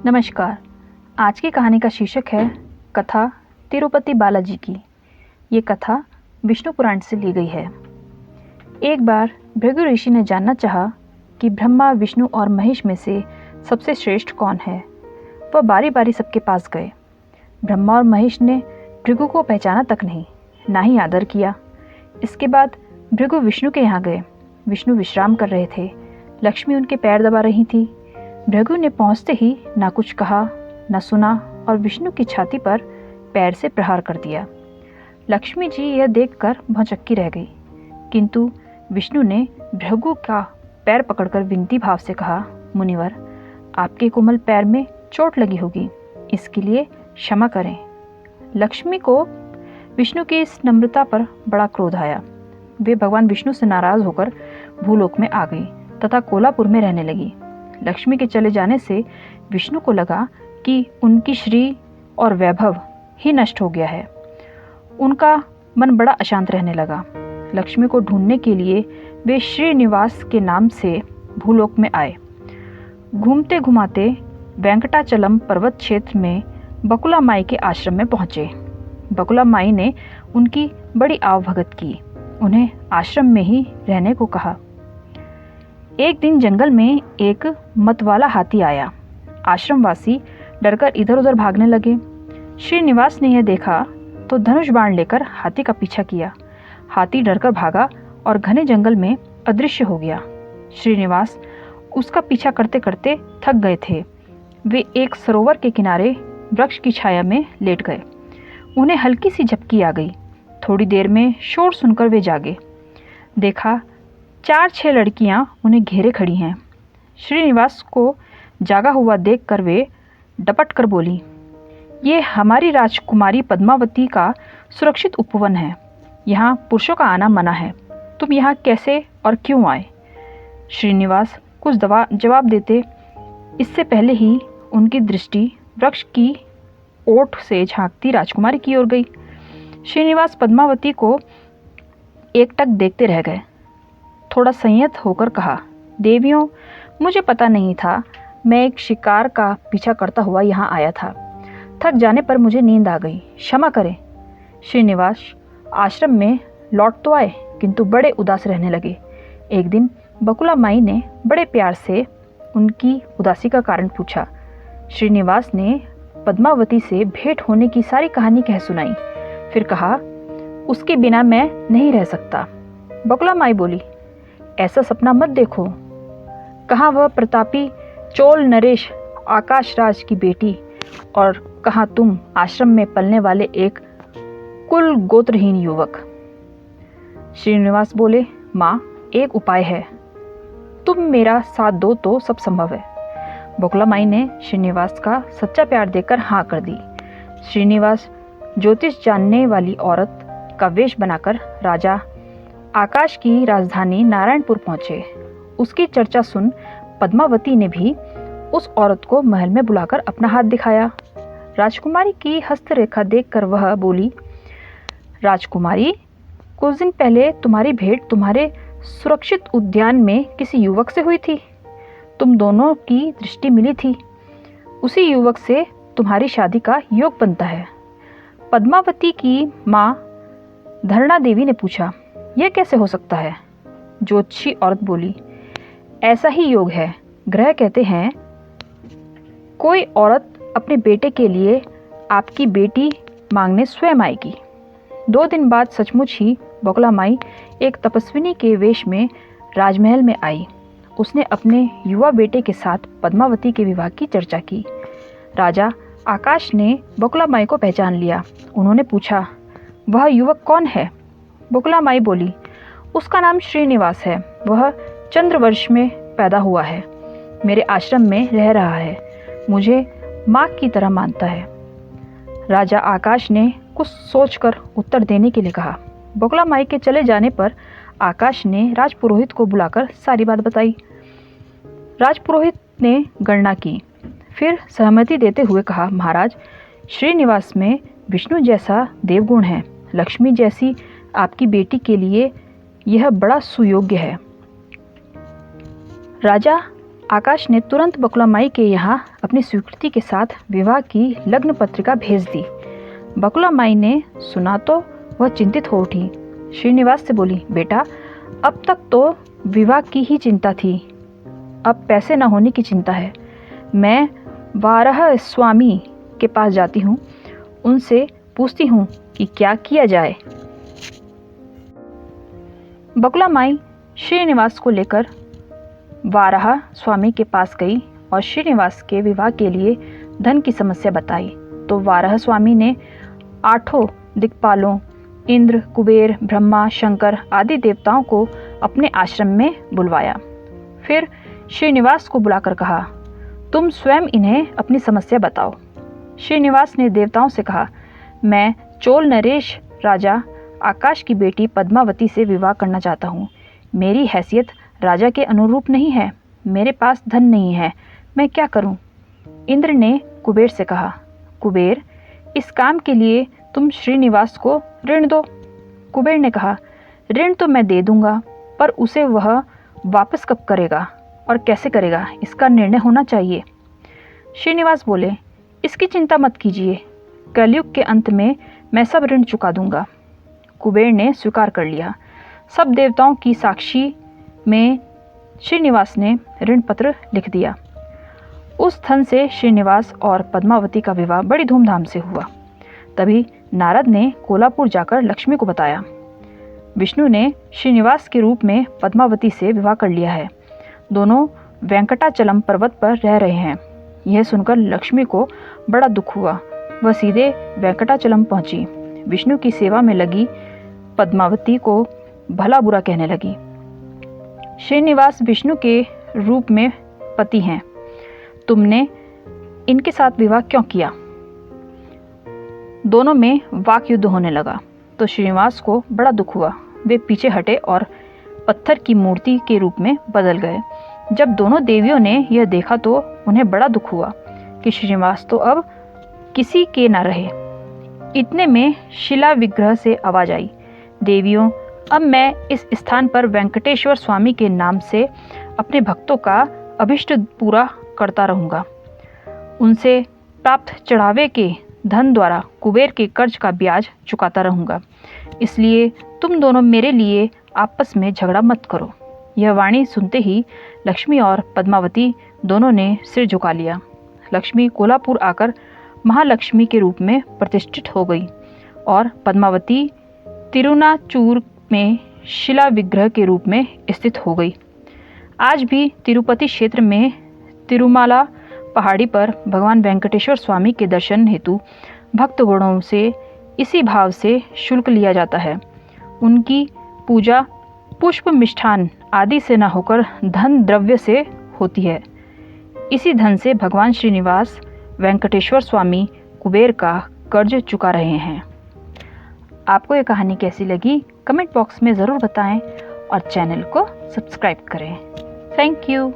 नमस्कार। आज की कहानी का शीर्षक है कथा तिरुपति बालाजी की। ये कथा विष्णु पुराण से ली गई है। एक बार भृगु ऋषि ने जानना चाहा कि ब्रह्मा, विष्णु और महेश में से सबसे श्रेष्ठ कौन है। वह बारी बारी सबके पास गए। ब्रह्मा और महेश ने भृगु को पहचाना तक नहीं, ना ही आदर किया। इसके बाद भृगु विष्णु के यहाँ गए। विष्णु विश्राम कर रहे थे। लक्ष्मी उनके पैर दबा रही थी। भृगु ने पहुंचते ही ना कुछ कहा, न सुना और विष्णु की छाती पर पैर से प्रहार कर दिया। लक्ष्मी जी यह देखकर भौचक्की रह गई, किंतु विष्णु ने भृगु का पैर पकड़कर विनती भाव से कहा, मुनिवर, आपके कोमल पैर में चोट लगी होगी, इसके लिए क्षमा करें। लक्ष्मी को विष्णु की इस नम्रता पर बड़ा क्रोध आया। वे भगवान विष्णु से नाराज होकर भूलोक में आ गई तथा कोलापुर में रहने लगी। लक्ष्मी के चले जाने से विष्णु को लगा कि उनकी श्री और वैभव ही नष्ट हो गया है। उनका मन बड़ा अशांत रहने लगा। लक्ष्मी को ढूंढने के लिए वे श्रीनिवास के नाम से भूलोक में आए। घूमते घुमाते वेंकटाचलम पर्वत क्षेत्र में बकुला माई के आश्रम में पहुँचे। बकुला माई ने उनकी बड़ी आवभगत की, उन्हें आश्रम में ही रहने को कहा। एक दिन जंगल में एक मतवाला हाथी आया। आश्रमवासी डरकर इधर उधर भागने लगे। श्रीनिवास ने यह देखा तो धनुष बाण लेकर हाथी का पीछा किया। हाथी डरकर भागा और घने जंगल में अदृश्य हो गया। श्रीनिवास उसका पीछा करते करते थक गए थे। वे एक सरोवर के किनारे वृक्ष की छाया में लेट गए। उन्हें हल्की सी झपकी आ गई। थोड़ी देर में शोर सुनकर वे जागे। देखा 4-6 लड़कियां उन्हें घेरे खड़ी हैं। श्रीनिवास को जागा हुआ देखकर वे डपट कर बोली, ये हमारी राजकुमारी पद्मावती का सुरक्षित उपवन है। यहाँ पुरुषों का आना मना है। तुम यहाँ कैसे और क्यों आए? श्रीनिवास कुछ जवाब देते इससे पहले ही उनकी दृष्टि वृक्ष की ओट से झांकती राजकुमारी की ओर गई। श्रीनिवास पद्मावती को एकटक देखते रह गए। थोड़ा संयत होकर कहा, देवियों, मुझे पता नहीं था। मैं एक शिकार का पीछा करता हुआ यहाँ आया था। थक जाने पर मुझे नींद आ गई, क्षमा करें। श्रीनिवास आश्रम में लौट तो आए, किंतु बड़े उदास रहने लगे। एक दिन बकुला माई ने बड़े प्यार से उनकी उदासी का कारण पूछा। श्रीनिवास ने पद्मावती से भेंट होने की सारी कहानी कह सुनाई। फिर कहा, उसके बिना मैं नहीं रह सकता। बकुला माई बोली, ऐसा सपना मत देखो। कहाँ वह प्रतापी चोल नरेश आकाश राज की बेटी, और कहाँ तुम आश्रम में पलने वाले एक कुल गोत्रहीन युवक। श्रीनिवास बोले, माँ, एक उपाय है। तुम मेरा साथ दो तो सब संभव है। बकुला माई ने श्रीनिवास का सच्चा प्यार देकर हाँ कर दी। श्रीनिवास ज्योतिष जानने वाली औरत का वेश बनाकर राजा आकाश की राजधानी नारायणपुर पहुंचे। उसकी चर्चा सुन पद्मावती ने भी उस औरत को महल में बुलाकर अपना हाथ दिखाया। राजकुमारी की हस्तरेखा देखकर वह बोली, राजकुमारी, कुछ दिन पहले तुम्हारी भेंट तुम्हारे सुरक्षित उद्यान में किसी युवक से हुई थी। तुम दोनों की दृष्टि मिली थी। उसी युवक से तुम्हारी शादी का योग बनता है। पद्मावती की माँ धरणा देवी ने पूछा, यह कैसे हो सकता है? ज्योतिषी औरत बोली, ऐसा ही योग है। ग्रह कहते हैं कोई औरत अपने बेटे के लिए आपकी बेटी मांगने स्वयं आएगी। 2 दिन बाद सचमुच ही बकुला माई एक तपस्विनी के वेश में राजमहल में आई। उसने अपने युवा बेटे के साथ पद्मावती के विवाह की चर्चा की। राजा आकाश ने बकुला माई को पहचान लिया। उन्होंने पूछा, वह युवक कौन है? बकुला माई बोली, उसका नाम श्रीनिवास है। वह चंद्रवर्ष में पैदा हुआ है। मेरे आश्रम में रह रहा है। मुझे माँ की तरह मानता है। राजा आकाश ने कुछ सोचकर उत्तर देने के लिए कहा। बकुला माई के चले जाने पर आकाश ने राजपुरोहित को बुलाकर सारी बात बताई। राजपुरोहित ने गणना की, फिर सहमति देते हुए कहा, महाराज, श्रीनिवास में विष्णु जैसा देवगुण है। लक्ष्मी जैसी आपकी बेटी के लिए यह बड़ा सुयोग्य है। राजा आकाश ने तुरंत बकुला माई के यहाँ अपनी स्वीकृति के साथ विवाह की लग्न पत्रिका भेज दी। बकुला माई ने सुना तो वह चिंतित हो उठी। श्रीनिवास से बोली, बेटा, अब तक तो विवाह की ही चिंता थी, अब पैसे न होने की चिंता है। मैं वाराह स्वामी के पास जाती हूँ, उनसे पूछती हूँ कि क्या किया जाए। बकुला माई श्रीनिवास को लेकर वाराह स्वामी के पास गई और श्रीनिवास के विवाह के लिए धन की समस्या बताई। तो वाराह स्वामी ने 8 दिक्पालों इंद्र, कुबेर, ब्रह्मा, शंकर आदि देवताओं को अपने आश्रम में बुलवाया। फिर श्रीनिवास को बुलाकर कहा, तुम स्वयं इन्हें अपनी समस्या बताओ। श्रीनिवास ने देवताओं से कहा, मैं चोल नरेश राजा आकाश की बेटी पद्मावती से विवाह करना चाहता हूँ। मेरी हैसियत राजा के अनुरूप नहीं है, मेरे पास धन नहीं है, मैं क्या करूँ? इंद्र ने कुबेर से कहा, कुबेर, इस काम के लिए तुम श्रीनिवास को ऋण दो। कुबेर ने कहा, ऋण तो मैं दे दूंगा, पर उसे वह वापस कब करेगा और कैसे करेगा, इसका निर्णय होना चाहिए। श्रीनिवास बोले, इसकी चिंता मत कीजिए, कलयुग के अंत में मैं सब ऋण चुका दूंगा। कुबेर ने स्वीकार कर लिया। सब देवताओं की साक्षी में श्रीनिवास ने ऋण पत्र लिख दिया। उस धन से श्रीनिवास और पद्मावती का विवाह बड़ी धूमधाम से हुआ। तभी नारद ने कोलापुर जाकर लक्ष्मी को बताया, विष्णु ने श्रीनिवास के रूप में पद्मावती से विवाह कर लिया है। दोनों वेंकटाचलम पर्वत पर रह रहे हैं। यह सुनकर लक्ष्मी को बड़ा दुख हुआ। वह सीधे वेंकटाचलम पहुंची। विष्णु की सेवा में लगी पद्मावती को भला बुरा कहने लगी। श्रीनिवास विष्णु के रूप में पति हैं, तुमने इनके साथ विवाह क्यों किया? दोनों में वाक युद्ध होने लगा। तो श्रीनिवास को बड़ा दुख हुआ। वे पीछे हटे और पत्थर की मूर्ति के रूप में बदल गए। जब दोनों देवियों ने यह देखा तो उन्हें बड़ा दुख हुआ कि श्रीनिवास तो अब किसी के न रहे। इतने में शिला विग्रह से आवाज आई, देवियों, अब मैं इस स्थान पर वेंकटेश्वर स्वामी के नाम से अपने भक्तों का अभिष्ट पूरा करता रहूँगा। उनसे प्राप्त चढ़ावे के धन द्वारा कुबेर के कर्ज का ब्याज चुकाता रहूँगा। इसलिए तुम दोनों मेरे लिए आपस में झगड़ा मत करो। यह वाणी सुनते ही लक्ष्मी और पद्मावती दोनों ने सिर झुका लिया। लक्ष्मी कोल्हापुर आकर महालक्ष्मी के रूप में प्रतिष्ठित हो गई और पद्मावती तिरुनाचूर में शिला विग्रह के रूप में स्थित हो गई। आज भी तिरुपति क्षेत्र में तिरुमाला पहाड़ी पर भगवान वेंकटेश्वर स्वामी के दर्शन हेतु भक्तगणों से इसी भाव से शुल्क लिया जाता है। उनकी पूजा पुष्प, मिष्ठान आदि से न होकर धन द्रव्य से होती है। इसी धन से भगवान श्रीनिवास वेंकटेश्वर स्वामी कुबेर का कर्ज चुका रहे हैं। आपको ये कहानी कैसी लगी कमेंट बॉक्स में ज़रूर बताएं और चैनल को सब्सक्राइब करें। Thank you.